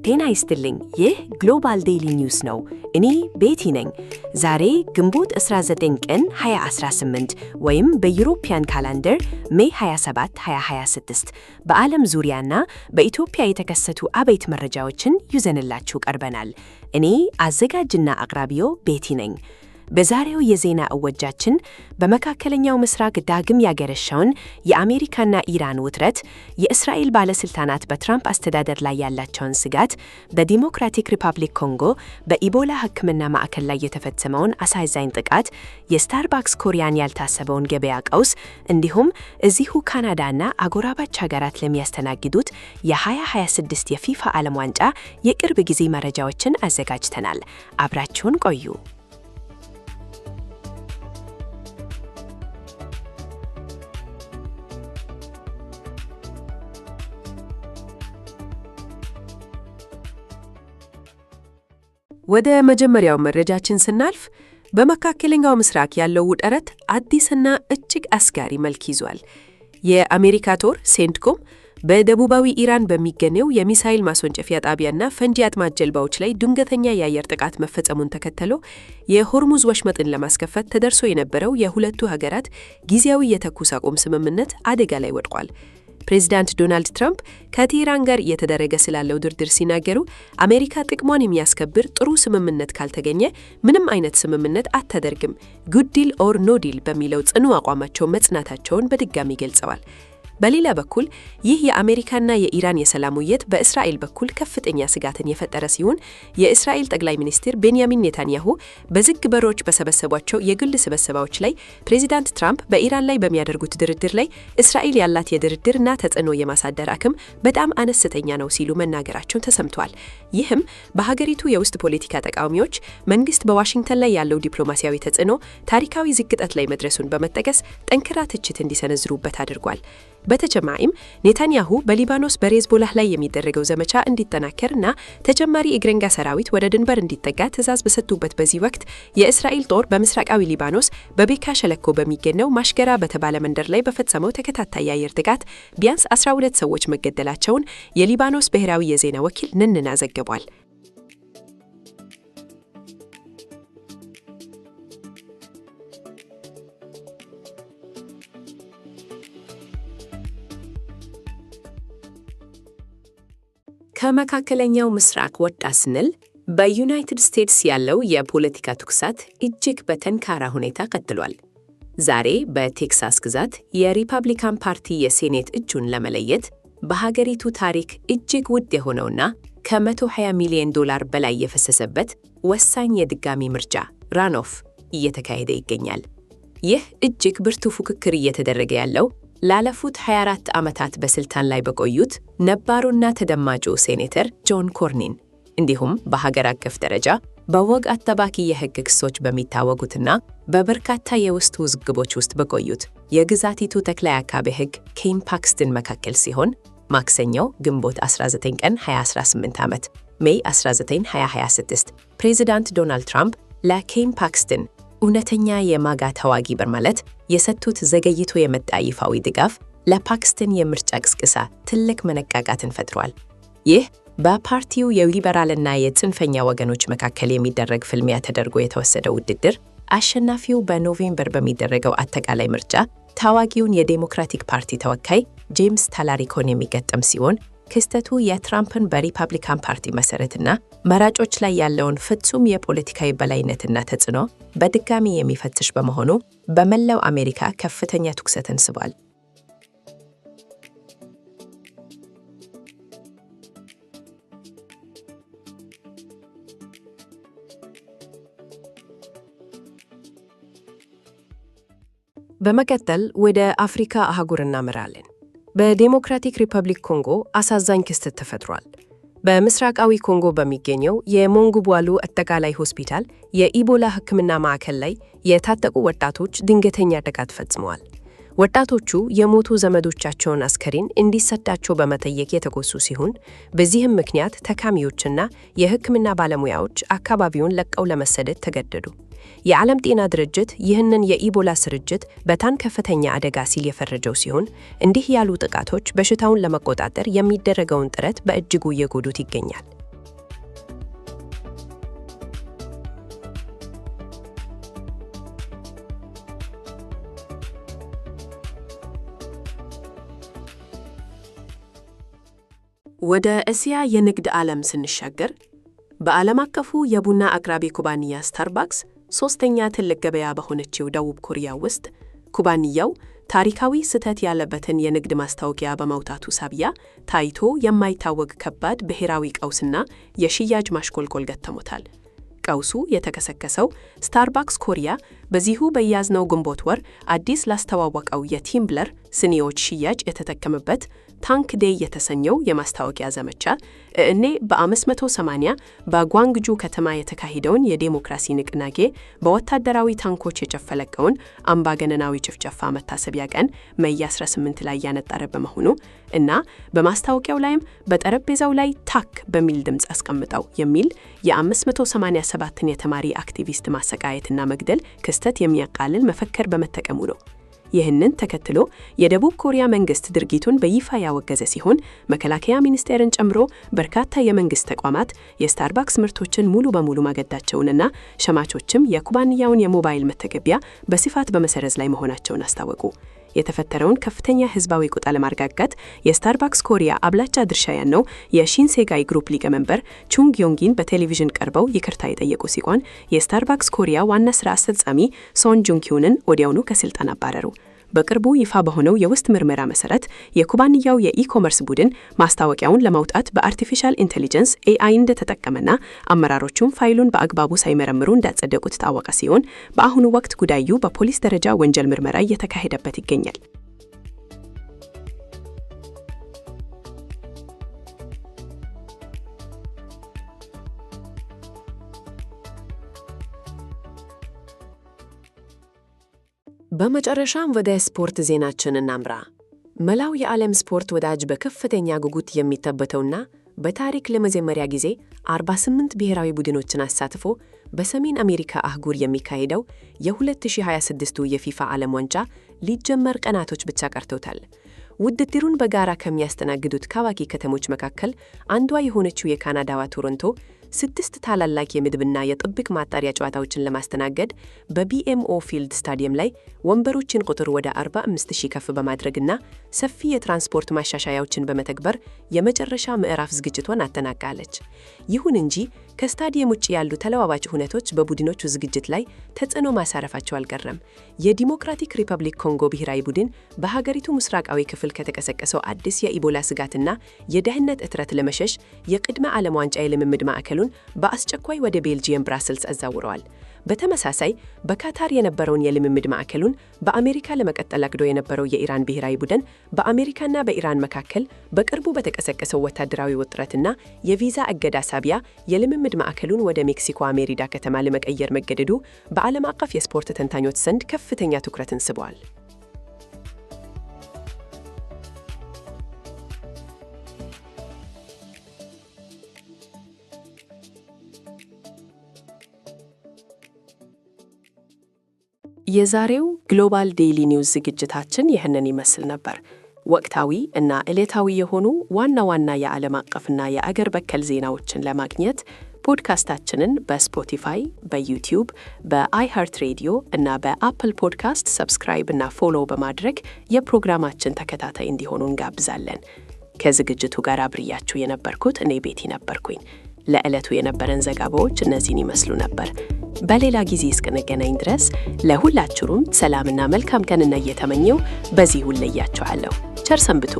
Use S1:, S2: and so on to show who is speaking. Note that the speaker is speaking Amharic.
S1: ጤና ይስጥልኝ። ይህ ግሎባል ዴይሊ ኒውስ ነው። እኔ ቤቲ ነኝ። ዛሬ ግንቦት 19 ቀን 2018 ወይም በዩሮፒያን ካላንደር ሜይ 27 2026 በዓለም ዙሪያና በኢትዮጵያ የተከሰቱ አበይት መረጃዎችን ይዘንላችሁ ቀርበናል። እኔ አዘጋጅና አቅራቢው ቤቲ ነኝ። በዛሬው የዜና እወጃችን በመካከለኛው ምስራቅ ዳግም ያገረሸውን የአሜሪካና ኢራን ውጥረት፣ የእስራኤል ባለስልጣናት በትራምፕ አስተዳደር ላይ ያላቸውን ስጋት፣ በዲሞክራቲክ ሪፐብሊክ ኮንጎ በኢቦላ ሕክምና ማዕከል ላይ የተፈጸመውን አሳዛኝ ጥቃት፣ የስታርባክስ ኮሪያን ያልታሰበውን ገበያ ቀውስ እንዲሁም እዚሁ ካናዳና አጎራባች ሀገራት ለሚያስተናግዱት የ2026 የፊፋ ዓለም ዋንጫ የቅርብ ጊዜ መረጃዎችን አዘጋጅተናል። አብራችሁን ቆዩ።
S2: ወደ መጀመሪያው መረጃችን ስናልፍ በመካከለኛው ምስራቅ ያለው ውጥረት አዲስና እጅግ አስጋሪ መልክ ይዟል። የአሜሪካ ጦር ሴንትኮም በደቡባዊ ኢራን በሚገኘው የሚሳኤል ማስወንጨፊያ ጣቢያና ፈንጂ አጥማጅ ጀልባዎች ላይ ድንገተኛ የአየር ጥቃት መፈጸሙን ተከትሎ የሆርሙዝ ወሽመጥን ለማስከፈት ተደርሶ የነበረው የሁለቱ ሀገራት ጊዜያዊ የተኩስ አቁም ስምምነት አደጋ ላይ ወድቋል። ፕሬዚዳንት ዶናልድ ትራምፕ ከቴህራን ጋር እየተደረገ ስላለው ድርድር ሲናገሩ አሜሪካ ጥቅሟን የሚያስከብር ጥሩ ስምምነት ካልተገኘ ምንም አይነት ስምምነት አታደርግም፣ ጉድ ዲል ኦር ኖ ዲል በሚለው ጽኑ አቋማቸው መጽናታቸውን በድጋሚ ገልጸዋል። በሌላ በኩል ይህ የአሜሪካና የኢራን የሰላም ውይይት በእስራኤል በኩል ከፍተኛ ስጋትን የፈጠረ ሲሆን የእስራኤል ጠቅላይ ሚኒስትር ቤንያሚን ኔታንያሁ በዝግ በሮች በሰበሰቧቸው የግል ስብሰባዎች ላይ ፕሬዚዳንት ትራምፕ በኢራን ላይ በሚያደርጉት ድርድር ላይ እስራኤል ያላት የድርድርና ተጽዕኖ የማሳደር አቅም በጣም አነስተኛ ነው ሲሉ መናገራቸውን ተሰምቷል። ይህም በሀገሪቱ የውስጥ ፖለቲካ ተቃዋሚዎች መንግስት በዋሽንግተን ላይ ያለው ዲፕሎማሲያዊ ተጽዕኖ ታሪካዊ ዝግጠት ላይ መድረሱን በመጠቀስ ጠንካራ ትችት እንዲሰነዝሩበት አድርጓል። በተጨማሪም ኔታንያሁ በሊባኖስ በሄዝቦላህ ላይ የሚደረገው ዘመቻ እንዲጠናከርና ተጨማሪ እግረኛ ሰራዊት ወደ ድንበር እንዲጠጋ ትዕዛዝ በሰጡበት በዚህ ወቅት የእስራኤል ጦር በምስራቃዊ ሊባኖስ በቤካ ሸለቆ በሚገኘው ማሽገራ በተባለ መንደር ላይ በፈጸመው ተከታታይ የአየር ጥቃት ቢያንስ 12 ሰዎች መገደላቸውን የሊባኖስ ብሔራዊ የዜና ወኪል ንንና ዘግቧል።
S1: ከመካከለኛው ምስራቅ ወጣ ስንል በዩናይትድ ስቴትስ ያለው የፖለቲካ ትኩሳት እጅግ በጠንካራ ሁኔታ ቀጥሏል። ዛሬ በቴክሳስ ግዛት የሪፐብሊካን ፓርቲ የሴኔት እጩን ለመለየት በሀገሪቱ ታሪክ እጅግ ውድ የሆነውና ከ120 ሚሊዮን ዶላር በላይ የፈሰሰበት ወሳኝ የድጋሚ ምርጫ ራኖፍ እየተካሄደ ይገኛል። ይህ እጅግ ብርቱ ፉክክር እየተደረገ ያለው ላለፉት 24 ዓመታት በስልጣን ላይ በቆዩት ነባሩና ተደማጩ ሴኔተር ጆን ኮርኒን እንዲሁም በሀገር አቀፍ ደረጃ በወግ አጥባቂ የሕግ ክሶች በሚታወቁትና በበርካታ የውስጥ ውዝግቦች ውስጥ በቆዩት የግዛቲቱ ጠቅላይ አቃቤ ሕግ ኬን ፓክስተን መካከል ሲሆን ማክሰኞው ግንቦት 19 ቀን 2018 ዓመት ሜይ 19 2026 ፕሬዚዳንት ዶናልድ ትራምፕ ለኬን ፓክስተን እውነተኛ የማጋ ተዋጊ በማለት የሰጡት ዘገይቶ የመጣ ይፋዊ ድጋፍ ለፓክስተን የምርጫ ቅስቀሳ ትልቅ መነቃቃትን ፈጥሯል። ይህ በፓርቲው የሊበራልና የጽንፈኛ ወገኖች መካከል የሚደረግ ፍልሚያ ተደርጎ የተወሰደው ውድድር አሸናፊው በኖቬምበር በሚደረገው አጠቃላይ ምርጫ ታዋቂውን የዴሞክራቲክ ፓርቲ ተወካይ ጄምስ ታላሪኮን የሚገጠም ሲሆን ክስተቱ የትራምፕን በሪፐብሊካን ፓርቲ መሰረትና መራጮች ላይ ያለውን ፍጹም የፖለቲካ የበላይነትና ተጽዕኖ በድጋሚ የሚፈትሽ በመሆኑ በመላው አሜሪካ ከፍተኛ ትኩረትን ስቧል።
S2: በመቀጠል ወደ አፍሪካ አህጉር እናመራለን። በዴሞክራቲክ ሪፐብሊክ ኮንጎ አሳዛኝ ክስተት ተፈጥሯል። በምስራቃዊ ኮንጎ በሚገኘው የሞንጉቧሉ አጠቃላይ ሆስፒታል የኢቦላ ሕክምና ማዕከል ላይ የታጠቁ ወጣቶች ድንገተኛ ጥቃት ፈጽመዋል። ወጣቶቹ የሞቱ ዘመዶቻቸውን አስከሬን እንዲሰጣቸው በመጠየቅ የተጎሱ ሲሆን በዚህም ምክንያት ታካሚዎችና የሕክምና ባለሙያዎች አካባቢውን ለቀው ለመሰደድ ተገደዱ። የዓለም ጤና ድርጅት ይህንን የኢቦላ ስርጭት በጣም ከፍተኛ አደጋ ሲል የፈረጀው ሲሆን እንዲህ ያሉ ጥቃቶች በሽታውን ለመቆጣጠር የሚደረገውን ጥረት በእጅጉ እየጎዱት ይገኛል። ወደ እስያ የንግድ ዓለም ስንሻገር በዓለም አቀፉ የቡና አቅራቢ ኩባንያ ስታርባክስ ሶስተኛ ትልቅ ገበያ በሆነችው ደቡብ ኮሪያ ውስጥ ኩባንያው ታሪካዊ ስህተት ያለበትን የንግድ ማስታወቂያ በማውጣቱ ሳቢያ ታይቶ የማይታወቅ ከባድ ብሔራዊ ቀውስና የሽያጭ ማሽቆልቆል ገጥሞታል። ቀውሱ የተከሰከሰው ስታርባክስ ኮሪያ በዚሁ በያዝነው ግንቦት ወር አዲስ ላስተዋወቀው የቲምብለር ስኒዎች ሽያጭ የተጠቀመበት ታንክ ዴይ የተሰኘው የማስታወቂያ ዘመቻ እኔ በ580 በጓንግጁ ከተማ የተካሄደውን የዴሞክራሲ ንቅናቄ በወታደራዊ ታንኮች የጨፈለቀውን አምባገነናዊ ጭፍጨፋ መታሰቢያ ቀን ሜይ 18 ላይ ያነጣረ በመሆኑ እና በማስታወቂያው ላይም በጠረጴዛው ላይ ታክ በሚል ድምፅ አስቀምጠው የሚል የ587ን የተማሪ አክቲቪስት ማሰቃየትና መግደል ክስተት የሚያቃልል መፈክር በመጠቀሙ ነው። ይህንን ተከትሎ የደቡብ ኮሪያ መንግስት ድርጊቱን በይፋ ያወገዘ ሲሆን መከላከያ ሚኒስቴርን ጨምሮ በርካታ የመንግስት ተቋማት የስታርባክስ ምርቶችን ሙሉ በሙሉ ማገዳቸውንና ሸማቾችም የኩባንያውን የሞባይል መተግበሪያ በስፋት በመሰረዝ ላይ መሆናቸውን አስታወቁ። የተፈጠረውን ከፍተኛ ህዝባዊ ቁጣ ለማረጋጋት የስታርባክስ ኮሪያ አብላጫ ድርሻ ያለው የሺንሴጋይ ግሩፕ ሊቀመንበር ቹንግ ዮንጊን በቴሌቪዥን ቀርበው ይቅርታ የጠየቁ ሲሆን የስታርባክስ ኮሪያ ዋና ስራ አስፈጻሚ ሶን ጁንኪውንን ወዲያውኑ ከስልጣን አባረሩ። በቅርቡ ይፋ በሆነው የውስጥ ምርመራ መሰረት የኩባንያው የኢኮመርስ ቡድን ማስታወቂያውን ለማውጣት በአርቲፊሻል ኢንቴሊጀንስ AI እንደተጠቀመና አመራሮቹም ፋይሉን በአግባቡ ሳይመረምሩ እንዳጸደቁት ታወቀ ሲሆን በአሁኑ ወቅት ጉዳዩ በፖሊስ ደረጃ ወንጀል ምርመራ እየተካሄደበት ይገኛል። በመጨረሻም ወደ ስፖርት ዜናችን እናምራ። መላው የዓለም ስፖርት ወዳጅ በከፍተኛ ጉጉት የሚጠበቀውና በታሪክ ለመጀመሪያ ጊዜ 48 ብሔራዊ ቡድኖችን አሳትፎ በሰሜን አሜሪካ አህጉር የሚካሄደው የ2026ቱ የፊፋ ዓለም ዋንጫ ሊጀመር ቀናቶች ብቻ ቀርተውታል። ውድድሩን በጋራ ከሚያስተናግዱት ታዋቂ ከተሞች መካከል አንዷ የሆነችው የካናዳዋ ቶሮንቶ 6 ታላላቅ የምድብና የጥብቅ ማጣሪያ ጨዋታዎችን ለማስተናገድ በቢኤምኦ ፊልድ ስታዲየም ላይ ወንበሮችን ቁጥር ወደ 45,000 ከፍ በማድረግና ሰፊ የትራንስፖርት ማሻሻያዎችን በመተግበር የመጨረሻ ምዕራፍ ዝግጅቷን አጠናቃለች። ይሁን እንጂ ከስታዲየም ውጭ ያሉ ተለዋዋጭ ሁነቶች በቡድኖቹ ዝግጅት ላይ ተጽዕኖ ማሳረፋቸው አልቀረም። የዲሞክራቲክ ሪፐብሊክ ኮንጎ ብሔራዊ ቡድን በሀገሪቱ ምስራቃዊ ክፍል ከተቀሰቀሰው አዲስ የኢቦላ ስጋትና የደህንነት እጥረት ለመሸሽ የቅድመ ዓለም ዋንጫ የልምምድ ማዕከሉን በአስቸኳይ ወደ ቤልጂየም ብራስልስ አዛውረዋል። በተመሳሳይ በካታር የነበረውን የልምምድ ማዕከሉን በአሜሪካ ለመቀጠል አቅዶ የነበረው የኢራን ብሔራዊ ቡድን በአሜሪካና በኢራን መካከል በቅርቡ በተቀሰቀሰው ወታደራዊ ውጥረትና የቪዛ እገዳ ሳቢያ የልምምድ ማዕከሉን ወደ ሜክሲኮ ሜሪዳ ከተማ ለመቀየር መገደዱ በዓለም አቀፍ የስፖርት ተንታኞች ዘንድ ከፍተኛ ትኩረትን ስቧል። የዛሬው ግሎባል ዴይሊ ኒውስ ዝግጅታችን ይህንን ይመስል ነበር። ወቅታዊ እና ዕለታዊ የሆኑ ዋና ዋና የዓለም አቀፍና የአገር በቀል ዜናዎችን ለማግኘት ፖድካስታችንን በስፖቲፋይ፣ በዩቲዩብ፣ በአይሃርት ሬዲዮ እና በአፕል ፖድካስት ሰብስክራይብ እና ፎሎ በማድረግ የፕሮግራማችን ተከታታይ እንዲሆኑ እንጋብዛለን። ከዝግጅቱ ጋር አብሬያችሁ የነበርኩት እኔ ቤቲ ነበርኩኝ። ለዕለቱ የነበረን ዘገባዎች እነዚህን ይመስሉ ነበር። በሌላ ጊዜ እስክንገናኝ ድረስ ለሁላችሁም ሰላምና መልካም ቀን እየተመኘው በዚሁ እለያችኋለሁ። ቸር ሰንብቱ።